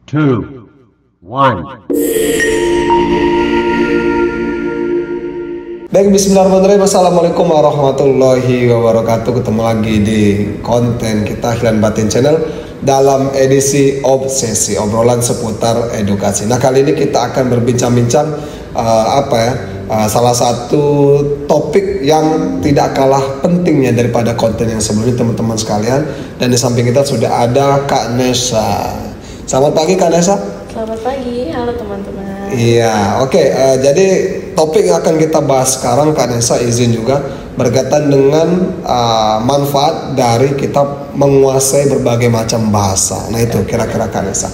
two, one. Baik, bismillahirrahmanirrahim. Assalamualaikum warahmatullahi wabarakatuh. Ketemu lagi di konten kita Hilan Batin Channel dalam edisi Obsesi, obrolan seputar edukasi. Nah, kali ini kita akan berbincang-bincang salah satu topik yang tidak kalah pentingnya daripada konten yang sebelumnya, teman-teman sekalian. Dan di samping kita sudah ada Kak Nesa. Selamat pagi, Kak Nesa. Selamat pagi, halo teman-teman. Iya, oke. Jadi topik yang akan kita bahas sekarang, Kak Nesa izin juga berkaitan dengan manfaat dari kita menguasai berbagai macam bahasa. Nah itu kira-kira Kak Nesa.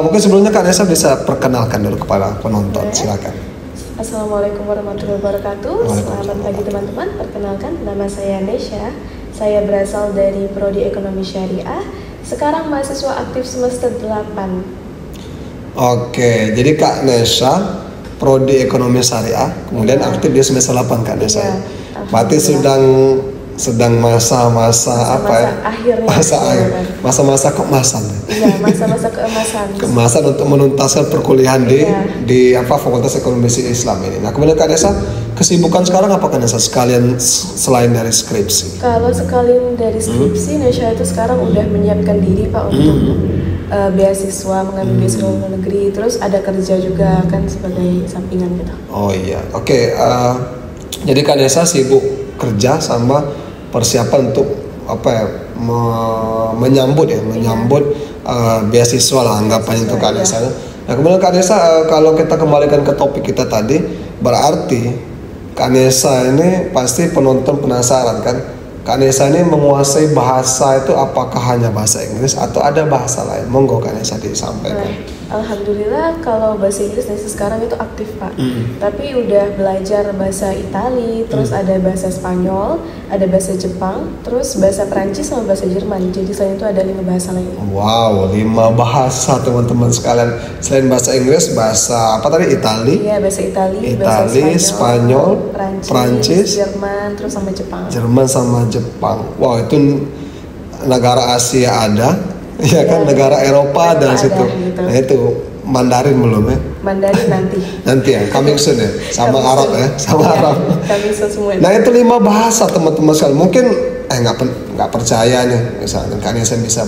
Mungkin sebelumnya Kak Nesa bisa perkenalkan dulu kepada penonton, silakan. Assalamualaikum warahmatullahi wabarakatuh. Selamat pagi teman-teman. Perkenalkan, nama saya Nesha. Saya berasal dari Prodi Ekonomi Syariah. Sekarang mahasiswa aktif semester 8. Oke, jadi Kak Nesha Prodi Ekonomi Syariah, kemudian aktif di semester 8 Kak Nesha. Iya, Berarti sedang masa-masa apa ya? Akhirnya. Masa-masa keemasan. Iya, masa-masa keemasan. Keemasan untuk menuntaskan perkuliahan di Fakultas Ekonomi Islam ini. Nah, kemudian Kak Nesa, kesibukan sekarang apa Kak Nesa sekalian selain dari skripsi? Kalau sekalian dari skripsi, Nesha itu sekarang udah menyiapkan diri Pak untuk beasiswa, mengambil beasiswa luar negeri. Terus ada kerja juga kan sebagai sampingan gitu. Oh iya, oke. Jadi Kak Nesa sibuk kerja sama persiapan untuk menyambut beasiswa lah anggapannya itu Kak Nesa. Nah, kemudian Kak Nesa, kalau kita kembalikan ke topik kita tadi, berarti Kak Nesa ini pasti penonton penasaran kan, Kak Nesa ini menguasai bahasa itu apakah hanya bahasa Inggris atau ada bahasa lain? Monggo Kak Nesa disampaikan. Alhamdulillah kalau bahasa Inggris Nesa sekarang itu aktif Pak. Tapi udah belajar bahasa Itali, terus ada bahasa Spanyol, ada bahasa Jepang, terus bahasa Perancis sama bahasa Jerman. Jadi selain itu ada 5 bahasa lain. Wow, 5 bahasa teman-teman sekalian. Selain bahasa Inggris, bahasa apa tadi? Itali? Iya, bahasa Itali, Spanyol, Perancis, Jerman, terus sama Jepang. Jerman sama Jepang. Wow, itu negara Asia ada. Ya kan, negara Eropa dan situ. Gitu. Nah itu Mandarin belum ya? Mandarin nanti. Nanti ya, coming soon ya, sama Arab ya, sama Arab. Coming soon semua. Nah itu 5 bahasa teman-teman sekalian. Mungkin nggak percaya nih, misalnya Kak Nesa bisa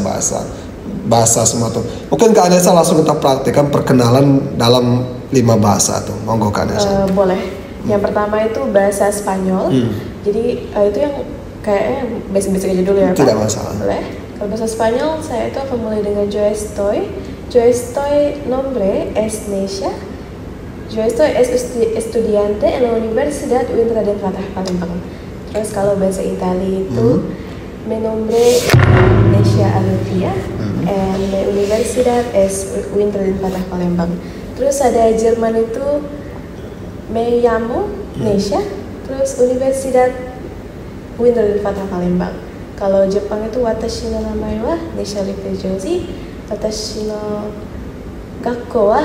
bahasa semua tuh. Mungkin Kak Nesa langsung kita praktikkan perkenalan dalam 5 bahasa tuh. Monggo Kak Nesa. Boleh. Yang pertama itu bahasa Spanyol. Jadi itu yang kayaknya basic-basic aja dulu ya Pak. Tidak masalah. Boleh. Kalau bahasa Spanyol, saya itu akan mulai dengan yo estoy. Yo estoy nombre es Nesha. Yo estoy es estudiante en la Universidad Wintra del Fatah Palembang. Terus kalau bahasa Itali itu mi nombre Nesha Alufia and la Universidad es Wintra del Fatah Palembang. Terus ada Jerman itu me llamo Nesha. Terus Universidad Wintra del Fatah Palembang. Kalau Jepang itu watashi no namae wa Nesha Lipe Joji, watashi no gakkou wa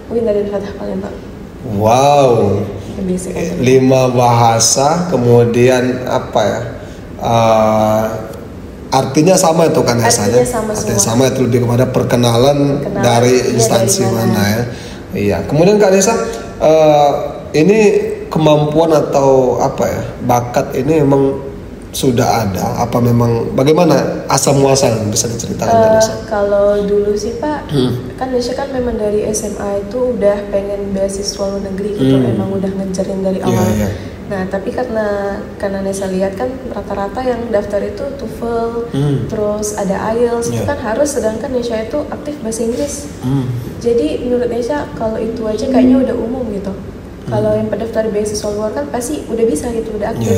Wintra del Fatah Palembang. Wow, 5 bahasa, kemudian artinya sama itu kan Artinya sama itu lebih kepada perkenalan dari instansi dari mana ya. Iya. Kemudian Kak Nesa, ini kemampuan atau bakat ini memang sudah ada? Apa memang bagaimana asal muasal bisa diceritakan Kak Nesa? Kalau dulu sih Pak, kan Nesha kan memang dari SMA itu udah pengen beasiswa luar negeri gitu, emang udah ngejarin dari awal. Nah tapi karena Nesha lihat kan rata-rata yang daftar itu TOEFL, terus ada IELTS, itu kan harus, sedangkan Nesha itu aktif bahasa Inggris. Jadi menurut Nesha kalau itu aja kayaknya udah umum gitu. Kalau yang pendaftar beasiswa luar kan pasti udah bisa gitu, udah aktif.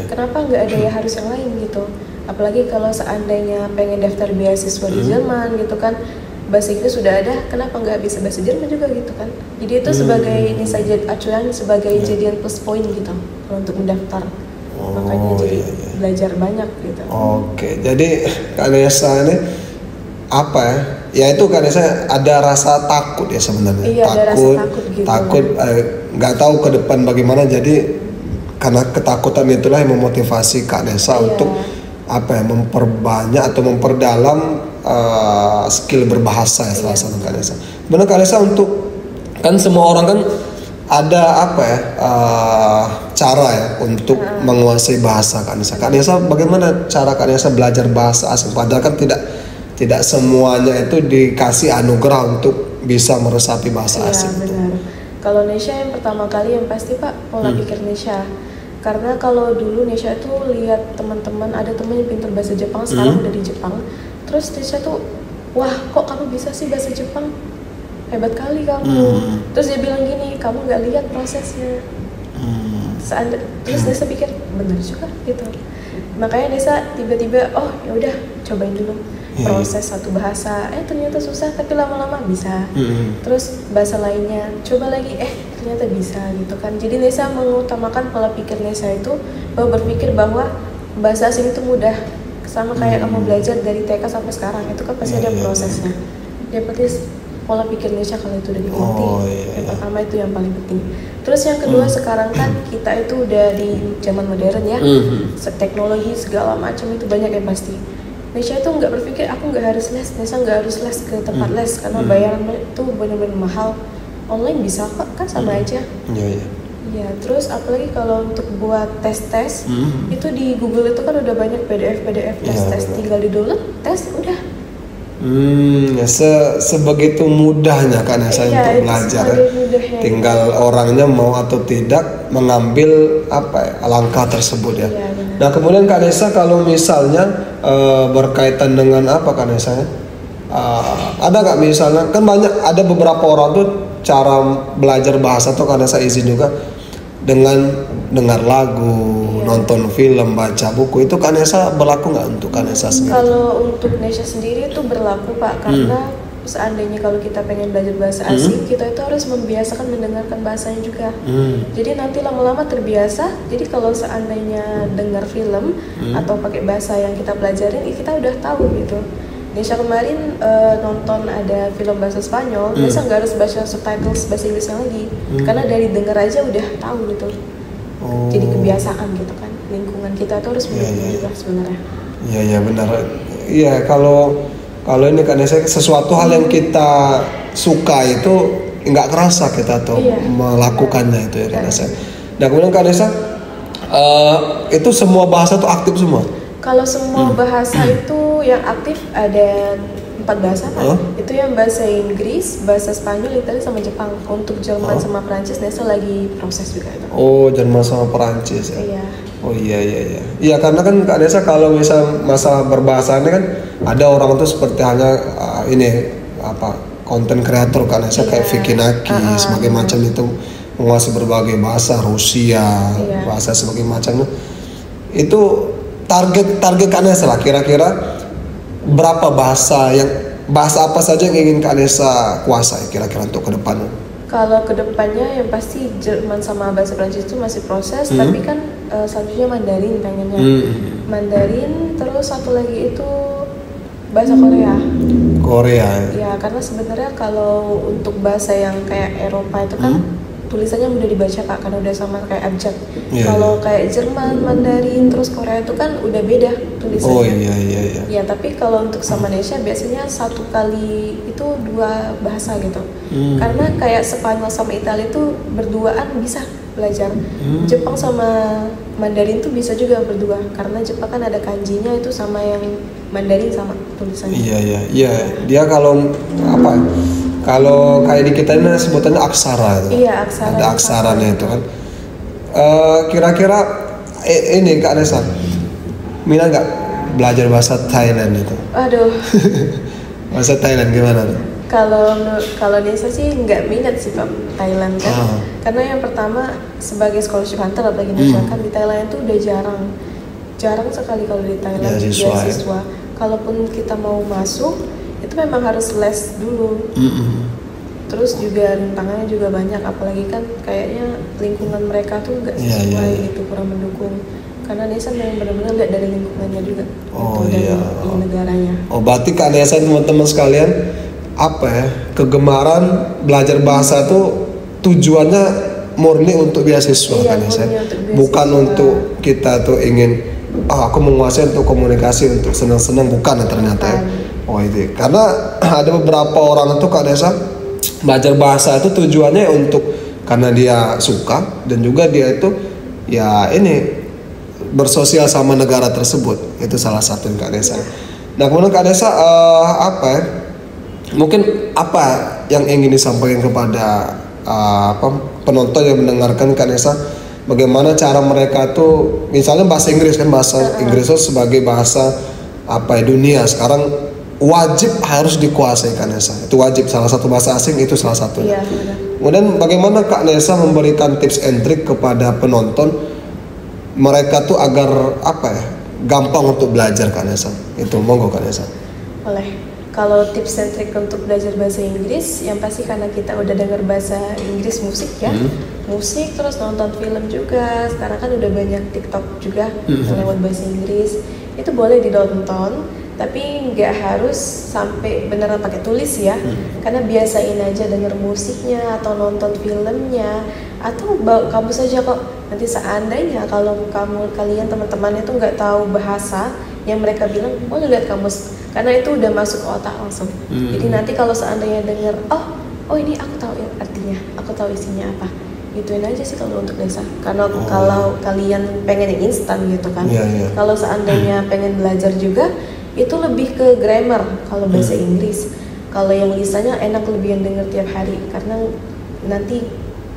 Kenapa nggak ada ya harus yang lain gitu? Apalagi kalau seandainya pengen daftar beasiswa di Jerman gitu kan, bahasa Inggris sudah ada, kenapa nggak bisa bahasa Jerman juga gitu kan? Jadi itu sebagai ini saja acuan, sebagai jadian plus point gitu kalau untuk mendaftar. Makanya jadi belajar banyak gitu. Oke, jadi Kak Nesa ini ya itu kan saya ada rasa takut ya sebenarnya. Iya, ada rasa takut gitu. Nggak tahu ke depan bagaimana, jadi karena ketakutan itulah yang memotivasi Kak Nesa untuk memperbanyak atau memperdalam skill berbahasa ya salah satu Kak Nesa. Benar Kak Nesa, untuk kan semua orang kan ada cara ya untuk menguasai bahasa Kak Nesa. Kak Nesa, bagaimana cara Kak Nesa belajar bahasa asing? Padahal kan tidak semuanya itu dikasih anugerah untuk bisa meresapi bahasa asing. Iya benar. Kalau Nesha yang pertama kali yang pasti Pak pola pikir Nesha. Karena kalau dulu Nesha tuh lihat teman-teman, ada teman yang pintar bahasa Jepang, sekarang udah di Jepang. Terus Nesha tuh, wah kok kamu bisa sih bahasa Jepang? Hebat kali kamu. Terus dia bilang gini, kamu nggak lihat prosesnya. Terus Nesa pikir benar juga gitu. Makanya Nesa tiba-tiba, oh ya udah cobain dulu proses satu bahasa. Ternyata susah, tapi lama-lama bisa. Terus bahasa lainnya, coba lagi, ternyata bisa gitu kan. Jadi Nesa mengutamakan pola pikir Nesa itu bahwa berpikir bahwa bahasa asing itu mudah. Sama kayak kamu belajar dari TK sampai sekarang, itu kan pasti ada prosesnya. Yang penting pola pikir Nesha kalau itu udah diganti. Yang pertama itu yang paling penting. Terus yang kedua, sekarang kan kita itu udah di zaman modern ya. Teknologi segala macam itu banyak yang pasti. Nesha itu nggak berpikir aku nggak harus les, Nesha nggak harus les ke tempat les karena bayaran itu benar-benar mahal. Online bisa kok, kan sama aja. Ya, terus apalagi kalau untuk buat tes-tes itu di Google itu kan udah banyak PDF tes-tes, tinggal di-download, tes udah. Ya sebegitu mudahnya kan saya untuk belajar ya. Tinggal orangnya mau atau tidak mengambil langkah tersebut ya. Nah kemudian Kak Nesa, kalau misalnya berkaitan dengan Kak Nesa ya? Ada nggak misalnya, kan ada beberapa orang tuh cara belajar bahasa tuh Kak Nesa izin juga dengan dengar lagu, nonton film, baca buku. Itu Kak Nesa berlaku nggak untuk Kak Nesa sendiri? Kalau untuk Nesha sendiri itu berlaku Pak, karena seandainya kalau kita pengen belajar bahasa asing, kita itu harus membiasakan mendengarkan bahasanya juga. Jadi nanti lama-lama terbiasa. Jadi kalau seandainya dengar film atau pakai bahasa yang kita pelajarin, kita udah tahu gitu. Nesha kemarin nonton ada film bahasa Spanyol, Nesha nggak harus baca subtitles bahasa Inggrisnya lagi, karena dari dengar aja udah tahu gitu. Jadi kebiasaan gitu kan, lingkungan kita tuh harus mendukung juga sebenarnya. Iya benar. Iya kalau ini kan sesuatu hal yang kita suka itu nggak kerasa kita tuh melakukannya itu ya kan Nesa. Dan kemudian Kak Nesa, itu semua bahasa tuh aktif semua? Kalau semua bahasa itu yang aktif ada 4 bahasa Pak. Itu yang bahasa Inggris, bahasa Spanyol, Italia sama Jepang. Untuk Jerman sama Perancis Nesa lagi proses juga itu. Oh, Jerman sama Perancis ya. Iya. Oh iya. Iya karena kan Kak Nesa kalau misal masalah berbahasa ini kan ada orang tuh seperti hanya konten kreator Kak Nesa kayak Vicky Naki sebagai macam itu menguasai berbagai bahasa, Rusia, bahasa sebagai macamnya. Itu target Kak Nesa lah kira-kira berapa bahasa apa saja yang ingin Kak Nesa kuasai kira-kira untuk ke depan? Kalau ke depannya yang pasti Jerman sama bahasa Prancis itu masih proses, tapi kan selanjutnya Mandarin pengennya. Mandarin, terus satu lagi itu bahasa Korea. Ya, karena sebenarnya kalau untuk bahasa yang kayak Eropa itu kan tulisannya mudah dibaca Pak, karena udah sama kayak abjad. Kalau kayak Jerman, Mandarin, terus Korea itu kan udah beda tulisannya. Oh iya. Ya, tapi kalau untuk sama Nesha biasanya satu kali itu 2 bahasa gitu. Karena kayak Spanyol sama Italia itu berduaan bisa belajar. Jepang sama Mandarin tuh bisa juga berdua, karena Jepang kan ada kanjinya itu sama yang Mandarin sama tulisannya. Iya. Dia kalau kalau kayak di kita ini sebutannya aksara itu. Iya, aksara. Ada aksaranya itu kan. Kira-kira ini Kak Nesa, minat nggak belajar bahasa Thailand itu? Aduh. Bahasa Thailand gimana tuh? Kalau Nesa sih nggak minat sih Pak Thailand kan. Karena yang pertama sebagai scholarship hunter apalagi Nesa kan di Thailand itu udah jarang sekali kalau di Thailand beasiswa. Kalaupun kita mau masuk itu memang harus les dulu. Terus juga rintangannya juga banyak, apalagi kan kayaknya lingkungan mereka tuh nggak sesuai gitu, kurang mendukung. Karena Nesa memang benar-benar lihat dari lingkungannya juga, dari negaranya. Berarti Kak Nesa teman-teman sekalian kegemaran belajar bahasa tuh tujuannya murni untuk beasiswa Kak Nesa, bukan untuk kita tuh ingin aku menguasai untuk komunikasi untuk senang-senang, bukan ya ternyata ya. Oh itu karena ada beberapa orang itu Kak Nesa belajar bahasa itu tujuannya untuk karena dia suka dan juga dia itu ya ini bersosial sama negara tersebut, itu salah satu Kak Nesa. Nah kemudian Kak Nesa apa ya? Mungkin apa yang ingin disampaikan kepada penonton yang mendengarkan Kak Nesa? Bagaimana cara mereka tuh misalnya bahasa Inggris kan, bahasa Inggris itu sebagai bahasa dunia sekarang wajib harus dikuasai Kak Nesa. Itu wajib, salah satu bahasa asing itu salah satunya. Kemudian bagaimana Kak Nesa memberikan tips and trick kepada penonton mereka tuh agar gampang untuk belajar Kak Nesa? Itu monggo Kak Nesa. Boleh. Kalau tips and trick untuk belajar bahasa Inggris, yang pasti karena kita udah dengar bahasa Inggris musik ya, musik terus nonton film juga. Sekarang kan udah banyak TikTok juga lewat bahasa Inggris. Itu boleh ditonton, tapi nggak harus sampai beneran pakai tulis ya. Karena biasain aja denger musiknya atau nonton filmnya, atau kamu saja kok. Nanti seandainya kalau kalian teman-teman itu nggak tahu bahasa yang mereka bilang, boleh lihat kamus, karena itu udah masuk ke otak langsung. Jadi nanti kalau seandainya denger, oh ini aku tahu artinya, aku tahu isinya apa, gituin aja sih kalau untuk desa. Karena kalau kalian pengen yang instan gitu kan, kalau seandainya pengen belajar juga, itu lebih ke grammar kalau bahasa Inggris. Kalau yang lisannya enak lebih yang denger tiap hari, karena nanti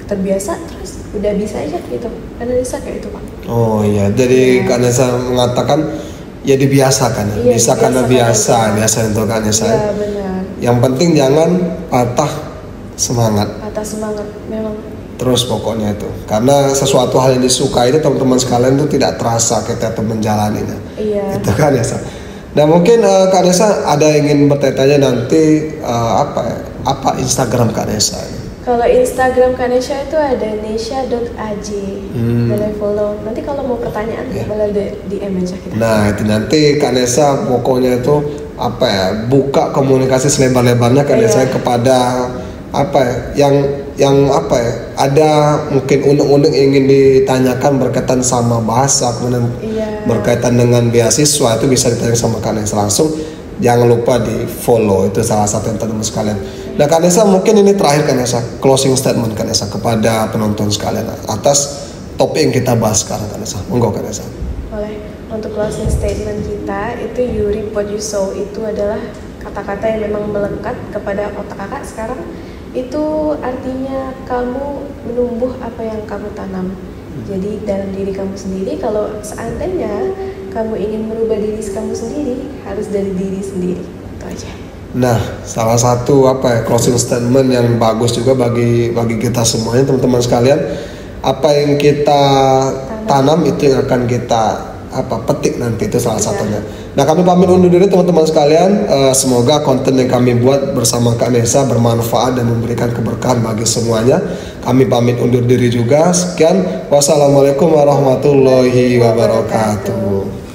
terbiasa terus udah bisa aja gitu, karena bisa kayak itu Pak. Oh iya, jadi Kak Nesa mengatakan ya dibiasakan, bisa karena biasa untuk Kak Nesa. Iya benar. Yang penting jangan patah semangat. Memang. Terus pokoknya itu, karena sesuatu hal yang disukai itu teman-teman sekalian itu tidak terasa kita tuh menjalaninya. Iya. Itu Kak Nesa. Nah mungkin Kak Nesa ada yang ingin bertanya nanti apa Instagram Kak Nesa? Kalau Instagram Kak Nesa itu ada nesha.aj, boleh follow. Nanti kalau mau pertanyaan boleh DM aja kita. Nah itu nanti Kak Nesa pokoknya itu buka komunikasi selebar-lebarnya Kak Nesa kepada yang ada mungkin unek-unek ingin ditanyakan berkaitan sama bahasa, kemudian berkaitan dengan beasiswa itu bisa ditanya sama Kak Nesa langsung. Jangan lupa di follow, itu salah satu yang teman-teman sekalian. Nah Kak Nesa mungkin ini terakhir Kak Nesa, closing statement Kak Nesa kepada penonton sekalian atas topik yang kita bahas sekarang Kak Nesa. Monggo Kak Nesa. Boleh. Untuk closing statement kita itu you reap what you sow, itu adalah kata-kata yang memang melekat kepada otak kakak sekarang. Itu artinya kamu menumbuh apa yang kamu tanam. Jadi dalam diri kamu sendiri, kalau seandainya kamu ingin merubah diri kamu sendiri, harus dari diri sendiri. Itu aja. Nah, salah satu closing statement yang bagus juga bagi kita semuanya teman-teman sekalian. Apa yang kita tanam itu yang akan kita petik nanti, itu salah satunya. Nah kami pamit undur diri teman-teman sekalian. Semoga konten yang kami buat bersama Kak Nesa bermanfaat dan memberikan keberkahan bagi semuanya. Kami pamit undur diri juga. Sekian, wassalamualaikum warahmatullahi wabarakatuh.